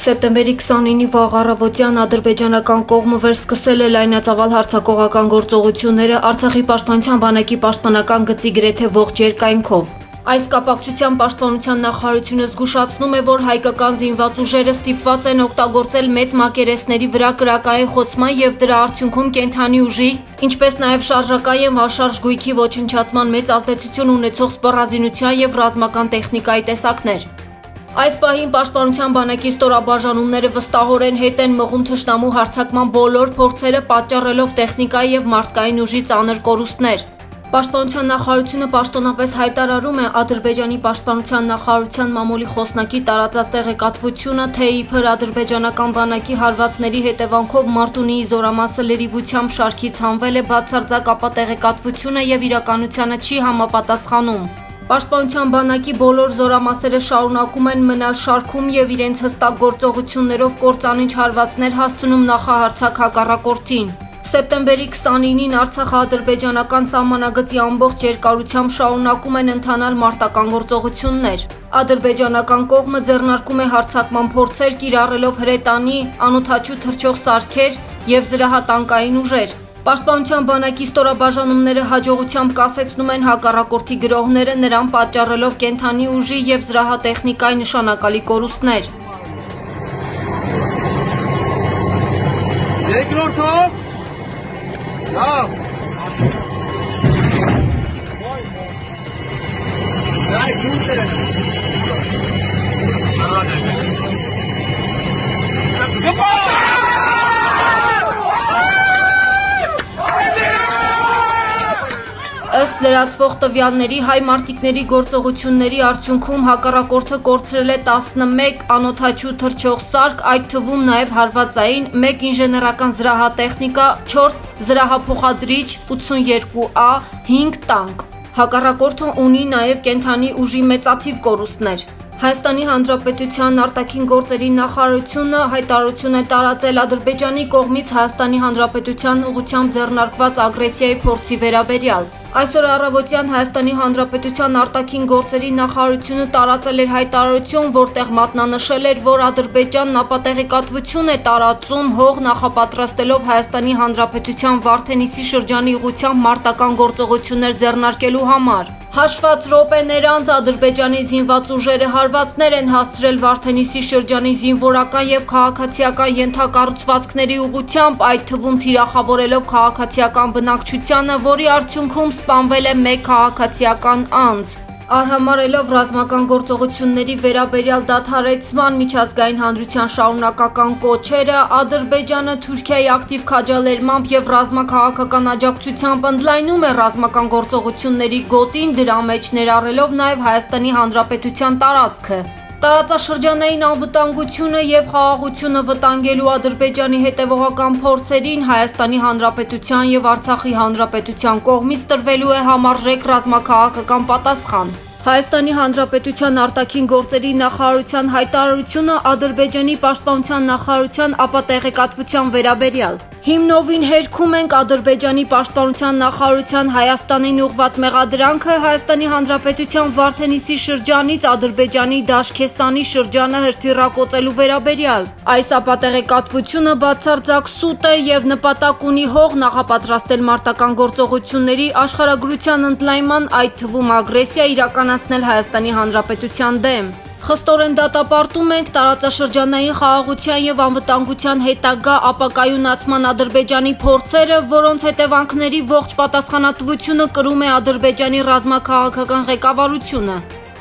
Սեպտեմբերի 29-ի վաղ առավոտյան ադրբեջանական կողմը վերսկսել է լայնածավալ հարձակողական գործողությունները Արցախի պաշտպանության բանակի պաշտպանական գծի գրեթե ողջ երկայնքով։ Այս կապակցությամբ պաշտպանության նախարարությունը զգուշացնում է, որ հայկական զինված ուժերը ստիպված են օգտագործել մեծ մակերեսների վրա կրակային խոցման և դրա արդյունքում կենդանի ուժի, ինչպես նաև շարժական և անշարժ գույքի ոչնչացման մեծ ազդեցություն ունեցող սպառազինության և ռազմական տեխնիկայի տեսակներ։ Այս պահին պաշտպանության բանակի ստորաբաժանումները վստահորեն հետ են մղում թշնամու հարձակման բոլոր փորձերը, պատճառելով տեխնիկայի և մարդկային ուժի ծանր կորուստներ։ Պաշտպանության նախարարությունը պաշտոնապես հայտարարում է Ադրբեջանի պաշտպանության նախարարության մամուլի խոսնակի տարածած տեղեկատվությունը, թե իբր ադրբեջանական բանակի հարվածների հետևանքով Մարտունիի զորամասը լրիվությամբ շարքից հանվել է, բացարձակ ապա տեղեկատվությունը և իրականությանը չի համապատասխանում։ Պաշտպանության բանակի բոլոր զորամասերը շարունակում են մնալ շարքում և իրենց հստակ գործողություններով կործանիչ հարվածներ հասցնում նախահարձակ հակառակորդին։ Սեպտեմբերի 29-ին Արցախա-ադրբեջանական սահմանագծի ամբողջ երկարությամբ շարունակում են ընթանալ մարտական գործողություններ։ Ադրբեջանական կողմը ձեռնարկում է հարձակման փորձեր, կիրառելով հրետանի, անօդաչու թռչող սարքեր և զրահատանկային ուժեր։ Պաշտպանության բանակի ստորաբաժանումները հաջողությամբ կասեցնում են հակառակորդի գրոհները, նրան պատճառելով կենդանի ուժի և զրահատեխնիկայի նշանակալի կորուստներ։ Երկրորդով լավ Ըստ լրացվող տվյալների, հայ մարտիկների գործողությունների արդյունքում հակառակորդը կորցրել է 11 անօդաչու թռչող սարք, այդ թվում նաև հարվածային, 1 ինժեներական զրահատեխնիկա, 4 զրահափոխադրիչ, 82A, 5 տանկ։ Հակառակորդը ունի նաև կենդանի ուժի մեծաթիվ կորուստներ։ Հայաստանի Հանրապետության արտաքին գործերի նախարարությունը հայտարարություն է տարածել Ադրբեջանի կողմից Հայաստանի Հանրապետության ուղղությամբ ձեռնարկված ագրեսիայի փորձի վերաբերյալ։ Այսօր առավոտյան Հայաստանի Հանրապետության արտաքին գործերի նախարարությունը տարածել էր հայտարարություն, որտեղ մատնանշել էր, որ Ադրբեջանն ապատեղեկատվություն է տարածում հող նախապատրաստելով Հայաստանի Հանրապետության Վարդենիսի շրջանի ուղղությամբ մարտական գործողություններ ձեռնարկելու համար։ Հաշված րոպեներ անց Ադրբեջանի զինված ուժերը հարվածներ են հասցրել Վարդենիսի շրջանի զինվորական և քաղաքացիական ենթակառուցվածքների ուղղությամբ, այդ թվում թիրախավորելով քաղաքացիական բնակչությանը, որի արդյունքում սպանվել է 1 քաղաքացիական անձ։ Արհամարհելով ռազմական գործողությունների վերաբերյալ դադարեցման միջազգային հանրության շարունակական կոչերը, Ադրբեջանը Թուրքիայի ակտիվ քաջալերմամբ և ռազմաքաղաքական աջակցությամբ ընդլայնում է ռազմական գործողությունների գոտին, դրա մեջ ներառելով նաև Հայաստանի Հանրապետության տարածքը։ Տարածաշրջանային անվտանգությունը և խաղաղությունը վտանգելու Ադրբեջանի հետևողական փորձերին Հայաստանի Հանրապետության և Արցախի Հանրապետության կողմից տրվելու է համարժեք ռազմաքաղաքական պատասխան։ Հայաստանի Հանրապետության արտաքին գործերի նախարարության հայտարարությունը Ադրբեջանի պաշտպանության նախարարության ապատեղեկատվության վերաբերյալ։ Հիմնովին հերքում ենք Ադրբեջանի պաշտպանության նախարարության Հայաստանին ուղղված մեղադրանքը Հայաստանի Հանրապետության Վարդենիսի շրջանից Ադրբեջանի Դաշքեսանի շրջանը հրթիռակոծելու վերաբերյալ։ Այս ապատեղեկատվությունը բացարձակ սուտ է և նպատակ ունի հող նախապատրաստել մարտական գործողությունների աշխարհագրության ընդլայնման, այդ թվում ագրեսիա իրականացնել Հայաստանի Հանրապետության դեմ։ Խստորեն դատապարտում ենք տարածաշրջանային խաղաղության և անվտանգության հետագա ապակայունացման Ադրբեջանի փորձերը, որոնց հետևանքների ողջ պատասխանատվությունը կրում է Ադրբեջանի ռազմաքաղաքական ղեկավարությունը։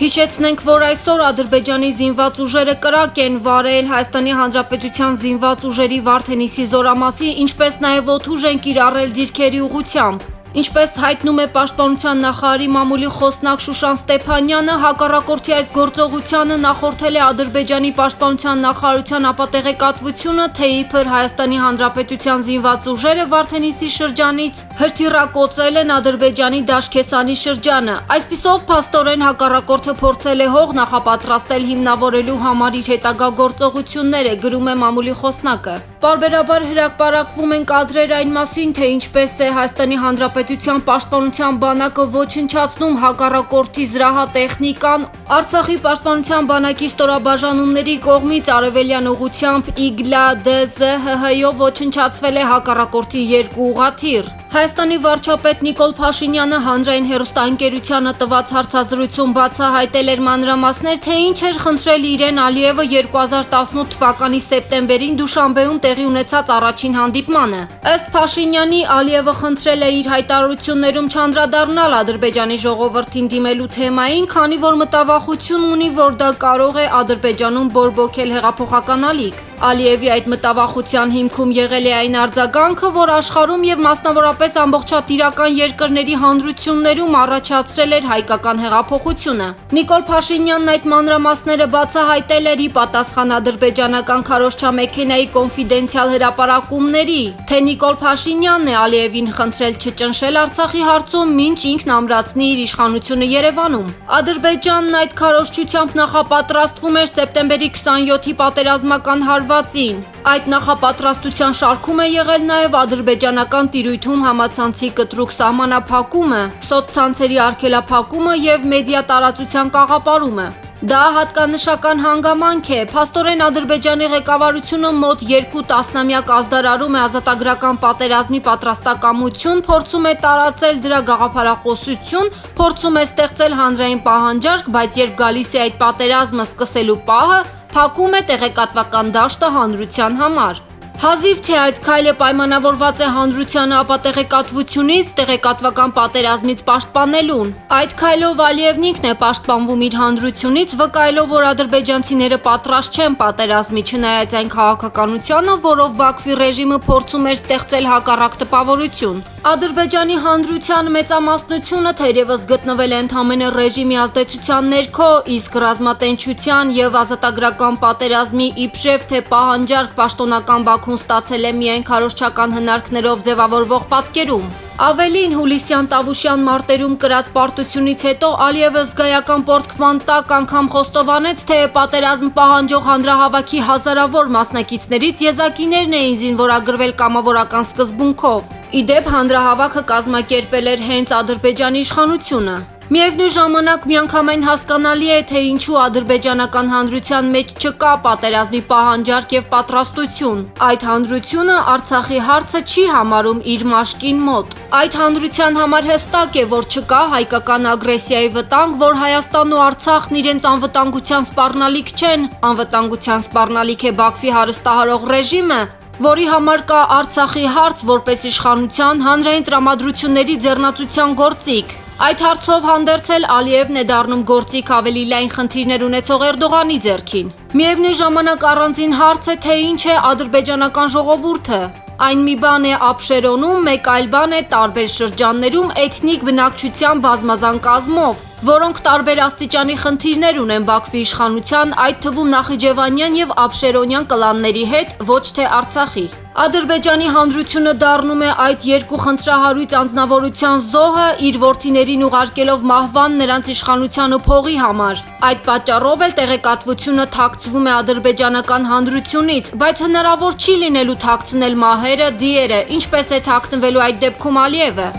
Հիշեցնենք, որ այսօր Ադրբեջանի զինված ուժերը կրակ են վարել Հայաստանի Հանրապետության զինված ուժերի Վարդենիսի զորամասի, ինչպես նաև օդուժ են կիրառել դիրքերի ուղղությամբ։ Ինչպես հայտնում է Պաշտպանության նախարարի մամուլի խոսնակ Շուշան Ստեփանյանը, հակառակորդի այս գործողությանը նախորդել է Ադրբեջանի պաշտպանության նախարարության ապատեղեկատվությունը, թե իբր Հայաստանի Հանրապետության զինված ուժերը Վարդենիսի շրջանից հրթիռակոծել են Ադրբեջանի Դաշքեսանի շրջանը։ Այսպիսով փաստորեն հակառակորդը փորձել է հող նախապատրաստել հիմնավորելու համար իր հետագա գործողությունները, գրում է մամուլի խոսնակը։ Պարբերաբար հրապարակվում են կադրեր այն մասին, թե ինչպես է Հայաստանի Հանրապետության պաշտպանության բանակը ոչնչացնում հակառակորդի զրահատեխնիկան, Արցախի պաշտպանության բանակի ստորաբաժանումների կողմից արևելյան ուղղությամբ ԻԳԼԱ-ԴԶՀՀ-ով ոչնչացվել է հակառակորդի 2 ուղղաթիռ։ Հայաստանի վարչապետ Նիկոլ Փաշինյանը հանրային հեռուստաընկերությանը տված հարցազրույցում բացահայտել էր մանրամասներ, թե ինչ էր խնդրել իրեն Ալիևը 2018 թվականի սեպտեմբերին Դուշանբեում տեղի ունեցած առաջին հանդիպմանը։ Ըստ Փաշինյանի, Ալիևը խնդրել է իր հայտարարություններում չանդրադառնալ Ադրբեջանի ժողովրդին դիմելու թեմային, քանի որ մտավախություն ունի, որ դա կարող է Ադրբեջանում բորբոքել հեղափոխական ալիք։ Ալիևի այդ մտավախության հիմքում եղել է այն արձագանքը, որ աշխարհում եւ մասնավորապես ամբողջատիրական երկրների հանրություններում առաջացրել էր հայկական հեղափոխությունը։ Նիկոլ Փաշինյանն այդ մանրամասները բացահայտել էր ի պատասխան ադրբեջանական քարոզչամեքենայի կոնֆիդենցիալ հրապարակումների, թե Նիկոլ Փաշինյանն է Ալիևին խնդրել չճնշել Արցախի հարցում, մինչ ինքն ամրացնի իր իշխանությունը Երևանում։ Ադրբեջանն այդ քարոզչությամբ նախապատրաստվում էր սեպտեմբերի 27-ի պատերազմական հարվածին։ Այդ նախապատրաստության շարքում է եղել նաև ադրբեջանական տիրույթում համացանցի կտրուկ սահմանափակումը, սոցցանցերի արգելափակումը եւ մեդիա տարածության կաղապարումը։ Դա հատկանշական հանգամանք է, փաստորեն Ադրբեջանի ղեկավարությունը մոտ 2 տասնամյակ ազդարարում է ազատագրական պատերազմի պատրաստակամություն, փորձում է տարածել դրա գաղափարախոսություն, փորձում է ստեղծել հանրային պահանջարկ, բայց երբ գալիս է այդ պատերազմը սկսելու պահը, փակում է տեղեկատվական դաշտը հանրության համար։ Հազիվ թե այդ քայլը պայմանավորված է հանրությանը, ապա տեղեկատվությունից, տեղեկատվական պատերազմից պաշտպանելուն։ Այդ քայլով Ալիևն ինքն է պաշտպանվում իր հանրությունից, վկայելով, որ ադրբեջանցիները պատրաստ չեն պատերազմի, չնայած այն քաղաքականությանը, որով Բաքվի ռեժիմը փորձում էր ստեղծել հակառակ տպավորություն։ Ադրբեջանի հանրության մեծամասնությունը թերևս գտնվել է ընդամենը ռեժիմի ազդեցության ներքո, իսկ ռազմատենչության եւ ազատագրական պատերազմի իբրև թե պահանջարկ պաշտոնական Բաքուն ստացել է միայն քարոզչական հնարքներով ձևավորվող պատկերում։ Ավելին, հուլիսյան Տավուշյան մարտերում կրած պարտությունից հետո Ալիևը զգայական պոռթկման տակ անգամ խոստովանեց, թե պատերազմ պահանջող հանրահավաքի հազարավոր մասնակիցներից եզակիներն էին զինվորագրվել կամավորական սկզբունքով։ Իդեպ հանրահավաքը կազմակերպել էր հենց Ադրբեջանի իշխանությունը։ Միևնույն ժամանակ միանգամայն հասկանալի է, թե ինչու ադրբեջանական հանրության մեջ չկա պատերազմի պահանջարկ եւ պատրաստություն։ Այդ հանրությունը Արցախի հարցը չի համարում իր մաշկին մոտ։ Այդ հանրության համար հստակ է, որ չկա հայկական ագրեսիայի վտանգ, որ Հայաստանն ու Արցախն իրենց անվտանգության սպառնալիք չեն, անվտանգության սպառնալիք է Բաքվի հարստահարող ռեժիմը, որի համար կա Արցախի հարց որպես իշխանության հանրային տրամադրությունների ձեռնացության գործիք։ Այդ հարցով հանդերձել Ալիևն է դառնում գործիք ավելի լայն խնդիրներ ունեցող Էրդողանի ձեռքին։ Միևնույն ժամանակ առանձին հարց է, թե ինչ է ադրբեջանական ժողովուրդը։ Այն մի բան է Աբշերոնում, մեկ այլ բան է տարբեր շրջաններում էթնիկ բնակչության բազմազան կազմով, որոնք տարբեր աստիճանի խնդիրներ ունեն Բաքվի իշխանության, այդ թվում Նախիջևանյան եւ Աբշերոնյան կլանների հետ, ոչ թե Արցախի։ Ադրբեջանի հանրությունը դառնում է այդ երկու խնդրահարույց անձնավորության զոհը, իր որդիներին ուղարկելով մահվան նրանց իշխանության ու փողի համար։ Այդ պատճառով էլ տեղեկատվությունը թաքցվում է ադրբեջանական հանրությունից, բայց հնարավոր չի լինելու թաքցնել մահերը, դիերը, ինչպես է թաքնվելու այդ դեպքում Ալիևը։